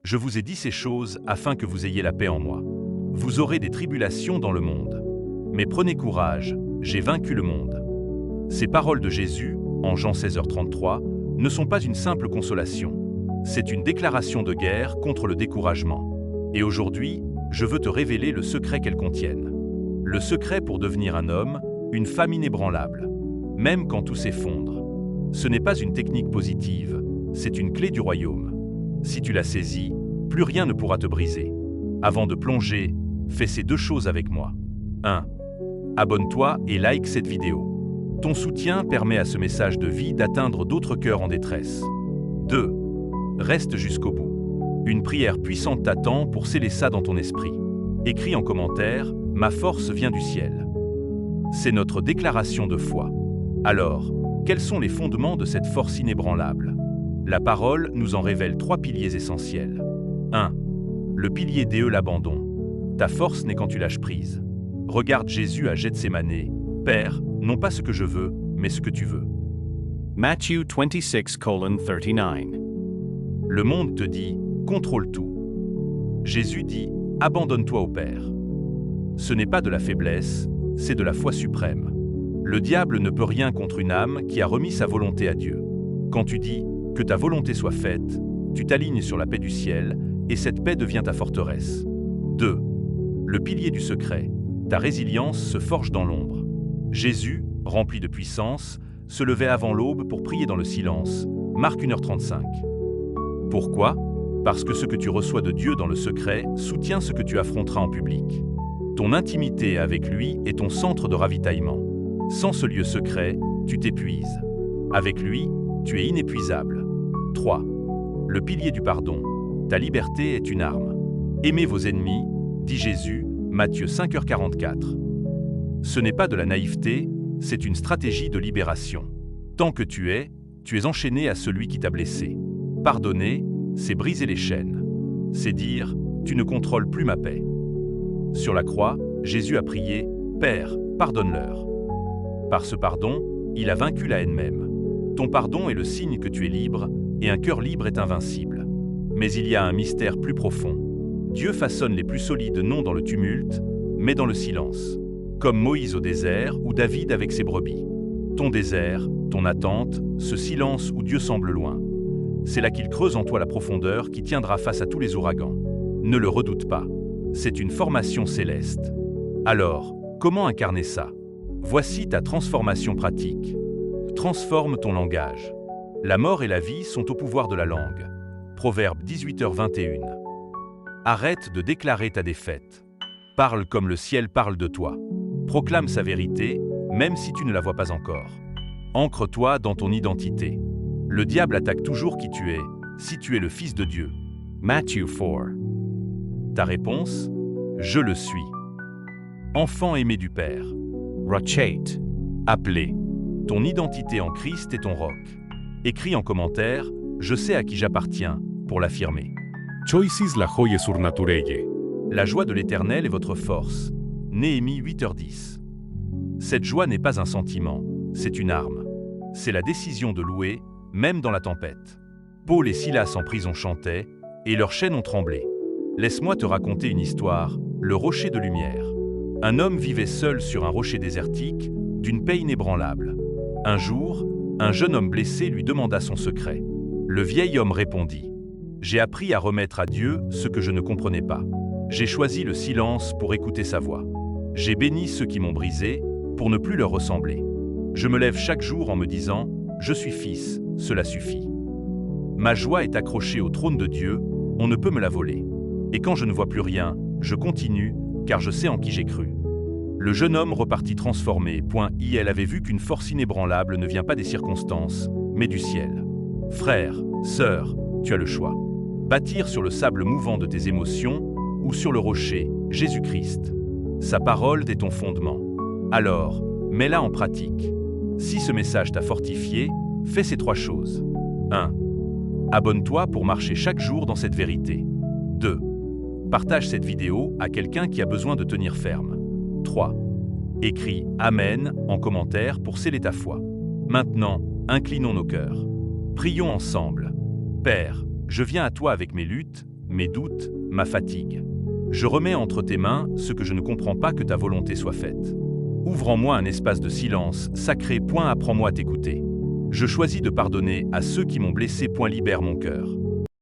Je vous ai dit ces choses afin que vous ayez la paix en moi. Vous aurez des tribulations dans le monde. Mais prenez courage, j'ai vaincu le monde. » Ces paroles de Jésus, en Jean 16h33, ne sont pas une simple consolation. C'est une déclaration de guerre contre le découragement. Et aujourd'hui, je veux te révéler le secret qu'elles contiennent. Le secret pour devenir un homme, une femme inébranlable, même quand tout s'effondre. Ce n'est pas une technique positive, c'est une clé du royaume. Si tu la saisis, plus rien ne pourra te briser. Avant de plonger, fais ces deux choses avec moi. 1. Abonne-toi et like cette vidéo. Ton soutien permet à ce message de vie d'atteindre d'autres cœurs en détresse. 2. Reste jusqu'au bout. Une prière puissante t'attend pour sceller ça dans ton esprit. Écris en commentaire « Ma force vient du ciel ». C'est notre déclaration de foi. Alors, quels sont les fondements de cette force inébranlable? La parole nous en révèle 3 piliers essentiels. 1. Le pilier DE, l'abandon. Ta force n'est quand tu lâches prise. Regarde Jésus à Gethsémanée. « Père, non pas ce que je veux, mais ce que tu veux. » Matthieu 26:39. Le monde te dit « Contrôle tout ». Jésus dit « Abandonne-toi au Père ». Ce n'est pas de la faiblesse, c'est de la foi suprême. Le diable ne peut rien contre une âme qui a remis sa volonté à Dieu. Quand tu dis « Que ta volonté soit faite », tu t'alignes sur la paix du ciel et cette paix devient ta forteresse. 2. Le pilier du secret. Ta résilience se forge dans l'ombre. Jésus, rempli de puissance, se levait avant l'aube pour prier dans le silence. Marc 1h35. Pourquoi? Parce que ce que tu reçois de Dieu dans le secret soutient ce que tu affronteras en public. Ton intimité avec lui est ton centre de ravitaillement. Sans ce lieu secret, tu t'épuises. Avec lui, tu es inépuisable. 3. Le pilier du pardon. Ta liberté est une arme. Aimez vos ennemis, dit Jésus, Matthieu 5h44. Ce n'est pas de la naïveté, c'est une stratégie de libération. Tant que tu es enchaîné à celui qui t'a blessé. Pardonner, c'est briser les chaînes. C'est dire, tu ne contrôles plus ma paix. Sur la croix, Jésus a prié, « Père, pardonne-leur ». Par ce pardon, il a vaincu la haine même. Ton pardon est le signe que tu es libre, et un cœur libre est invincible. Mais il y a un mystère plus profond. Dieu façonne les plus solides non dans le tumulte, mais dans le silence. Comme Moïse au désert ou David avec ses brebis. Ton désert, ton attente, ce silence où Dieu semble loin. C'est là qu'il creuse en toi la profondeur qui tiendra face à tous les ouragans. Ne le redoute pas. C'est une formation céleste. Alors, comment incarner ça? Voici ta transformation pratique. Transforme ton langage. La mort et la vie sont au pouvoir de la langue. Proverbe 18h21. Arrête de déclarer ta défaite. Parle comme le ciel parle de toi. Proclame sa vérité, même si tu ne la vois pas encore. Ancre-toi dans ton identité. Le diable attaque toujours qui tu es, si tu es le Fils de Dieu. Matthieu 4. Ta réponse? Je le suis. Enfant aimé du Père. Rachate. Appelé. Ton identité en Christ est ton roc. Écris en commentaire, je sais à qui j'appartiens, pour l'affirmer. Choisis la joie surnaturelle. La joie de l'Éternel est votre force. Néhémie 8h10. Cette joie n'est pas un sentiment, c'est une arme. C'est la décision de louer, même dans la tempête. Paul et Silas en prison chantaient, et leurs chaînes ont tremblé. Laisse-moi te raconter une histoire, le rocher de lumière. Un homme vivait seul sur un rocher désertique, d'une paix inébranlable. Un jour, un jeune homme blessé lui demanda son secret. Le vieil homme répondit « J'ai appris à remettre à Dieu ce que je ne comprenais pas. J'ai choisi le silence pour écouter sa voix. J'ai béni ceux qui m'ont brisé pour ne plus leur ressembler. Je me lève chaque jour en me disant « Je suis fils, cela suffit. Ma joie est accrochée au trône de Dieu, on ne peut me la voler. Et quand je ne vois plus rien, je continue, car je sais en qui j'ai cru. » Le jeune homme repartit transformé. Il avait vu qu'une force inébranlable ne vient pas des circonstances, mais du ciel. Frère, sœur, tu as le choix. Bâtir sur le sable mouvant de tes émotions ou sur le rocher, Jésus-Christ. Sa parole est ton fondement. Alors, mets-la en pratique. Si ce message t'a fortifié, fais ces 3 choses. 1. Abonne-toi pour marcher chaque jour dans cette vérité. 2. Partage cette vidéo à quelqu'un qui a besoin de tenir ferme. 3. Écris « Amen » en commentaire pour sceller ta foi. Maintenant, inclinons nos cœurs. Prions ensemble. Père, je viens à toi avec mes luttes, mes doutes, ma fatigue. Je remets entre tes mains ce que je ne comprends pas que ta volonté soit faite. Ouvre en moi un espace de silence, sacré, apprends-moi à t'écouter. Je choisis de pardonner à ceux qui m'ont blessé, libère mon cœur.